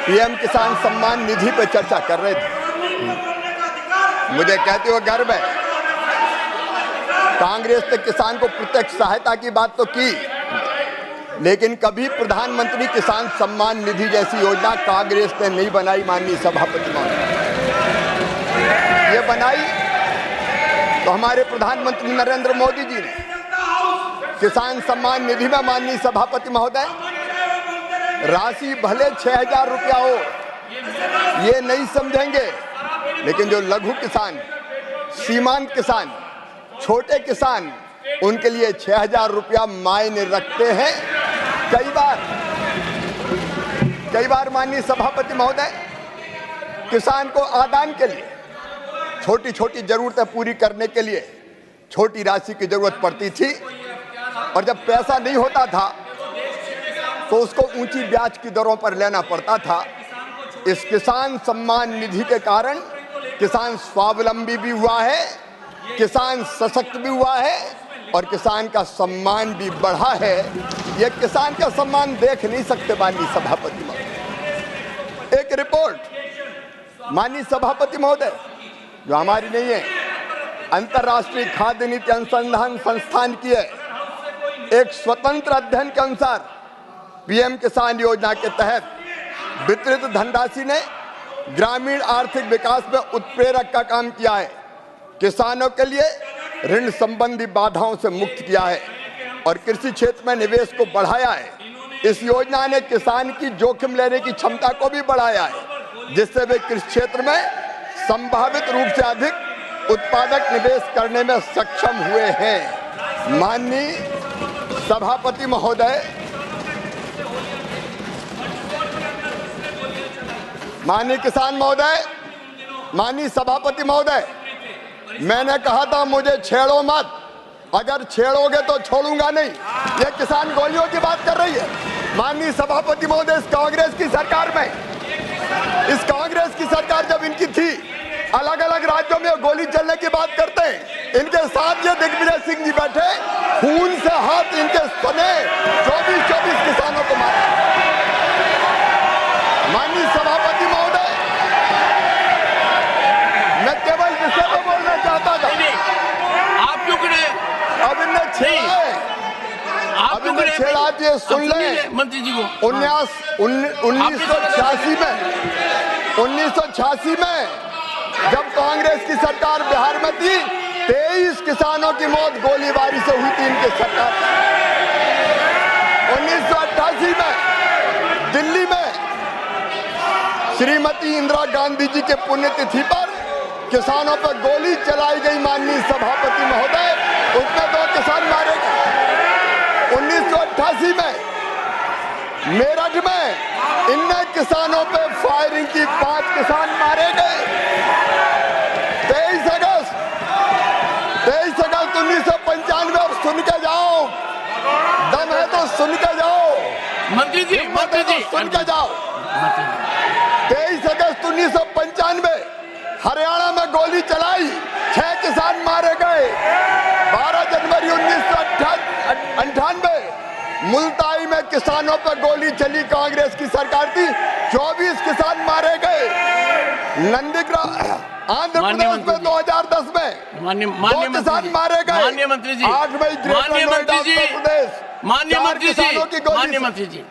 PM किसान सम्मान निधि पर चर्चा कर रहे थे। मुझे कहते हुए गर्व है, कांग्रेस ने किसान को प्रत्यक्ष सहायता की बात तो की, लेकिन कभी प्रधानमंत्री किसान सम्मान निधि जैसी योजना कांग्रेस ने नहीं बनाई। माननीय सभापति महोदय, ये बनाई तो हमारे प्रधानमंत्री नरेंद्र मोदी जी ने। किसान सम्मान निधि में माननीय सभापति महोदय राशि भले 6,000 रुपया हो, ये नहीं समझेंगे, लेकिन जो लघु किसान, सीमांत किसान, छोटे किसान, उनके लिए 6,000 रुपया मायने रखते हैं। कई बार माननीय सभापति महोदय किसान को आदान के लिए, छोटी छोटी जरूरतें पूरी करने के लिए छोटी राशि की जरूरत पड़ती थी, और जब पैसा नहीं होता था तो उसको ऊंची ब्याज की दरों पर लेना पड़ता था। इस किसान सम्मान निधि के कारण किसान स्वावलंबी भी हुआ है, किसान सशक्त भी हुआ है, और किसान का सम्मान भी बढ़ा है। ये किसान का सम्मान देख नहीं सकते माननीय सभापति महोदय। एक रिपोर्ट माननीय सभापति महोदय, जो हमारी नहीं है, अंतर्राष्ट्रीय खाद्य नीति अनुसंधान संस्थान की है, एक स्वतंत्र अध्ययन के अनुसार पीएम किसान योजना के तहत वितरित धनराशि ने ग्रामीण आर्थिक विकास में उत्प्रेरक का काम किया है, किसानों के लिए ऋण संबंधी बाधाओं से मुक्त किया है और कृषि क्षेत्र में निवेश को बढ़ाया है। इस योजना ने किसान की जोखिम लेने की क्षमता को भी बढ़ाया है, जिससे वे कृषि क्षेत्र में संभावित रूप से अधिक उत्पादक निवेश करने में सक्षम हुए हैं। माननीय सभापति महोदय, माननीय किसान महोदय, माननीय सभापति महोदय, मैंने कहा था मुझे छेड़ो मत, अगर छेड़ोगे तो छोड़ूंगा नहीं। ये किसान गोलियों की बात कर रही है। माननीय सभापति महोदय, इस कांग्रेस की सरकार में, इस कांग्रेस की सरकार जब इनकी थी, अलग अलग राज्यों में गोली चलने की बात करते हैं। इनके साथ ये दिग्विजय सिंह जी बैठे, खून से हाथ इनके सने 24 किसानों को मारा। माननीय सभापति महोदय, मैं केवल विषय को बोलना चाहता था। आप क्यों खड़े? अब इन्हें छेड़ा है, अब इन्हें छेड़ा, ये सुन लें मंत्री जी को। 1986 में जब कांग्रेस की सरकार बिहार में थी, 23 किसानों की मौत गोलीबारी से हुई थी इनकी सरकार। 1988 में दिल्ली में श्रीमती इंदिरा गांधी जी के पुण्यतिथि पर किसानों पर गोली चलाई गई। माननीय सभापति महोदय, उसमें 2 किसान मारे गए। 1988 में मेरठ में इन किसानों पर फायरिंग की, 5 किसान मारे गए। 23 अगस्त 1995, सुन के जाओ, दम है तो सुन के जाओ मंत्री जी, सुन के जाओ। 23 अगस्त 1995 हरियाणा में गोली चलाई, 6 किसान मारे गए। 12 जनवरी 1998 मुल्ताई में किसानों पर गोली चली, कांग्रेस की सरकार थी, 24 किसान मारे गए। नंदीग्राम आंध्र प्रदेश में 2010 में 2 किसान मारे गए। 8 मई माननीय मंत्री जी,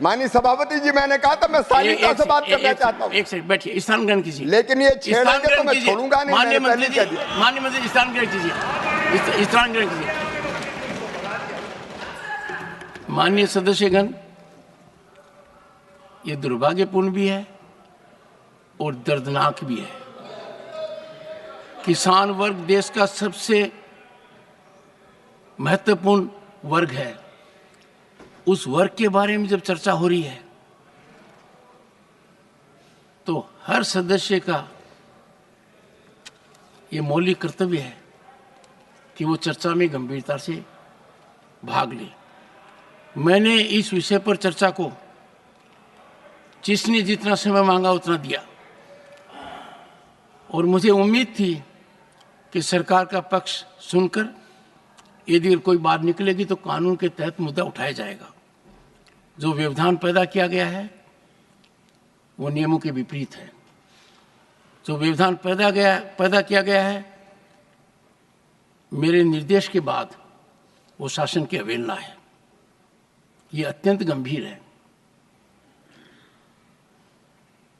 माननीय सभापति जी, मैंने कहा था मैं शालीनता से बात करना चाहता हूँ। एक सेकंड बैठिए, स्थान ग्रहण कीजिए। लेकिन ये छेड़ेंगे तो मैं छोड़ूंगा नहीं। माननीय मंत्री जी, स्थान ग्रहण कीजिए, स्थान ग्रहण कीजिए। माननीय सदस्यगण, ये दुर्भाग्यपूर्ण भी है और दर्दनाक भी है। किसान वर्ग देश का सबसे महत्वपूर्ण वर्ग है। उस वर्ग के बारे में जब चर्चा हो रही है तो हर सदस्य का ये मौलिक कर्तव्य है कि वो चर्चा में गंभीरता से भाग ले। मैंने इस विषय पर चर्चा को जिसने जितना समय मांगा उतना दिया, और मुझे उम्मीद थी कि सरकार का पक्ष सुनकर यदि कोई बात निकलेगी तो कानून के तहत मुद्दा उठाया जाएगा। जो व्यवधान पैदा किया गया है वो नियमों के विपरीत है। जो व्यवधान पैदा किया गया है मेरे निर्देश के बाद, वो शासन की अवहेलना है। ये अत्यंत गंभीर है।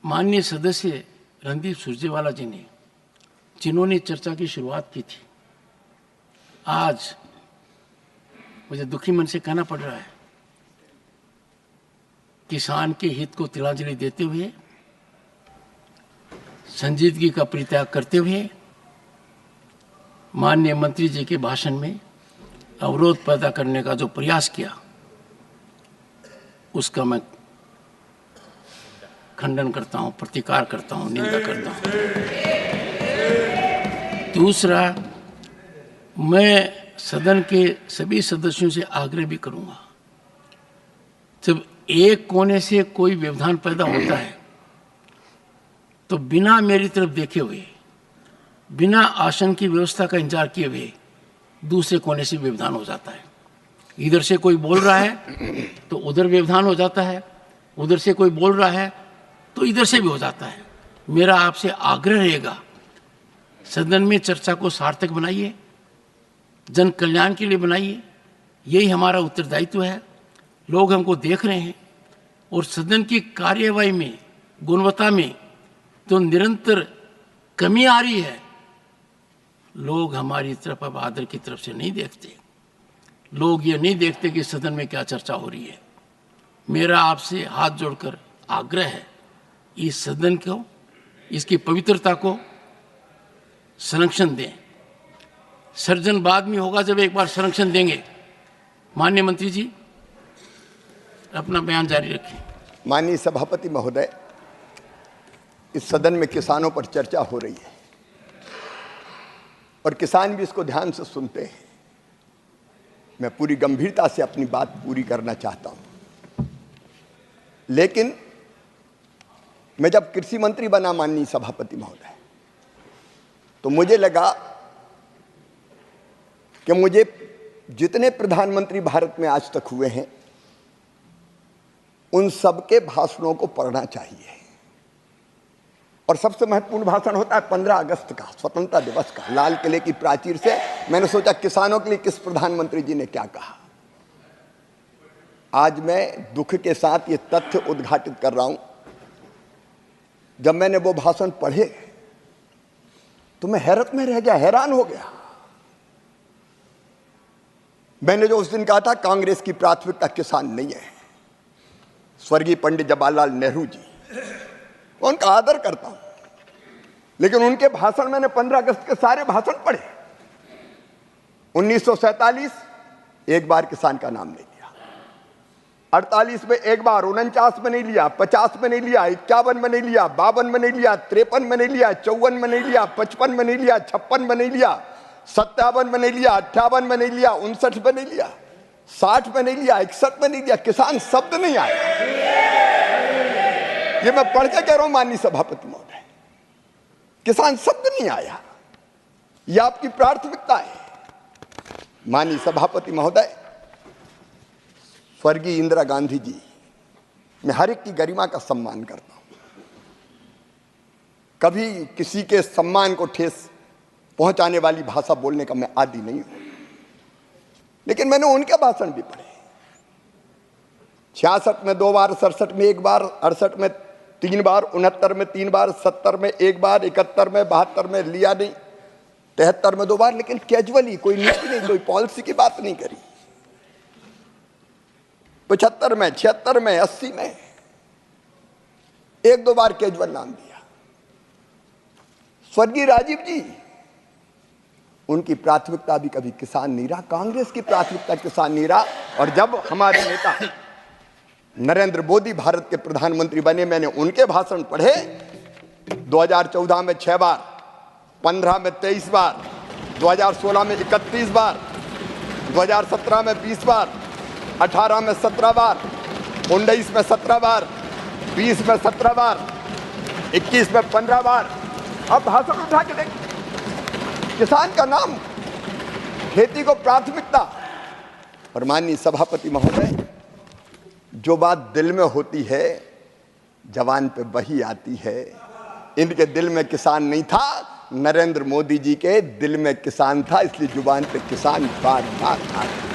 माननीय सदस्य रणदीप सुरजेवाला जी ने, जिन्होंने चर्चा की शुरुआत की थी, आज मुझे दुखी मन से कहना पड़ रहा है, किसान के हित को तिलांजलि देते हुए, संजीदगी का परित्याग करते हुए माननीय मंत्री जी के भाषण में अवरोध पैदा करने का जो प्रयास किया, उसका मैं खंडन करता हूं, प्रतिकार करता हूं, निंदा करता हूं। दूसरा, मैं सदन के सभी सदस्यों से आग्रह भी करूंगा, जब एक कोने से कोई व्यवधान पैदा होता है तो बिना मेरी तरफ देखे हुए, बिना आसन की व्यवस्था का इंतजार किए हुए दूसरे कोने से व्यवधान हो जाता है। इधर से कोई बोल रहा है तो उधर व्यवधान हो जाता है, उधर से कोई बोल रहा है तो इधर से भी हो जाता है। मेरा आपसे आग्रह रहेगा, सदन में चर्चा को सार्थक बनाइए, जन कल्याण के लिए बनाइए। यही हमारा उत्तरदायित्व है। लोग हमको देख रहे हैं और सदन की कार्यवाही में, गुणवत्ता में तो निरंतर कमी आ रही है। लोग हमारी तरफ अब आदर की तरफ से नहीं देखते। लोग ये नहीं देखते कि सदन में क्या चर्चा हो रही है। मेरा आपसे हाथ जोड़कर आग्रह है, इस सदन को, इसकी पवित्रता को संरक्षण दें। सर्जन बाद में होगा जब एक बार संरक्षण देंगे। माननीय मंत्री जी, अपना बयान जारी रखें। माननीय सभापति महोदय, इस सदन में किसानों पर चर्चा हो रही है और किसान भी इसको ध्यान से सुनते हैं। मैं पूरी गंभीरता से अपनी बात पूरी करना चाहता हूं, लेकिन मैं जब कृषि मंत्री बना माननीय सभापति महोदय, तो मुझे लगा कि मुझे जितने प्रधानमंत्री भारत में आज तक हुए हैं उन सबके भाषणों को पढ़ना चाहिए। और सबसे महत्वपूर्ण भाषण होता है 15 अगस्त का, स्वतंत्रता दिवस का, लाल किले की प्राचीर से। मैंने सोचा किसानों के लिए किस प्रधानमंत्री जी ने क्या कहा। आज मैं दुख के साथ ये तथ्य उद्घाटित कर रहा हूं, जब मैंने वो भाषण पढ़े तो मैं हैरत में रह गया, हैरान हो गया। मैंने जो उस दिन कहा था, कांग्रेस की प्राथमिकता किसान नहीं है। स्वर्गीय पंडित जवाहरलाल नेहरू जी, उनका आदर करता हूं, लेकिन उनके भाषण मैंने 15 अगस्त के सारे भाषण पढ़े। 1947 एक बार किसान का नाम नहीं लिया, 48 में एक बार, 49 में नहीं लिया, 50 में नहीं लिया, 51 में नहीं लिया, 52 में नहीं लिया, 53 में नहीं लिया, 54 में नहीं लिया, 55 में नहीं लिया, 56 में नहीं लिया, 57 में नहीं लिया, 58 में नहीं लिया, 59 में नहीं लिया, 60 में नहीं लिया, 61 में नहीं लिया। किसान शब्द नहीं आया। ये मैं पढ़ के कह रहा हूं माननीय सभापति महोदय, किसान शब्द नहीं आया। ये आपकी प्राथमिकता है। माननीय सभापति महोदय, स्वर्गीय इंदिरा गांधी जी, मैं हर एक की गरिमा का सम्मान करता हूं, कभी किसी के सम्मान को ठेस पहुंचाने वाली भाषा बोलने का मैं आदी नहीं हूं, लेकिन मैंने उनके भाषण भी पढ़े। 66 में 2 बार, 67 में 1 बार, 68 में 3 बार, 69 में 3 बार, 70 में 1 बार, 71 में, 72 में लिया नहीं, 73 में 2 बार, लेकिन कैजुअली, कोई नीति नहीं, कोई पॉलिसी की बात नहीं करी। 75 में, 76 में, 80 में 1-2 बार कैजुअल नाम दिया। स्वर्गीय राजीव जी, उनकी प्राथमिकता भी कभी किसान नहीं रहा, कांग्रेस की प्राथमिकता किसान नहीं रहा। और जब हमारे नेता नरेंद्र मोदी भारत के प्रधानमंत्री बने, मैंने उनके भाषण पढ़े। 2014 में 6 बार, 15 में 23 बार, 2016 में 31 बार, 2017 में 20 बार, 18 में 17 बार, 19 में 17 बार, 20 में 17 बार, 21 में 15 बार। अब भाषण उठा के देख, किसान का नाम, खेती को प्राथमिकता। और माननीय सभापति महोदय, जो बात दिल में होती है जवान पे वही आती है। इनके दिल में किसान नहीं था, नरेंद्र मोदी जी के दिल में किसान था, इसलिए जुबान पे किसान बार बार आती है।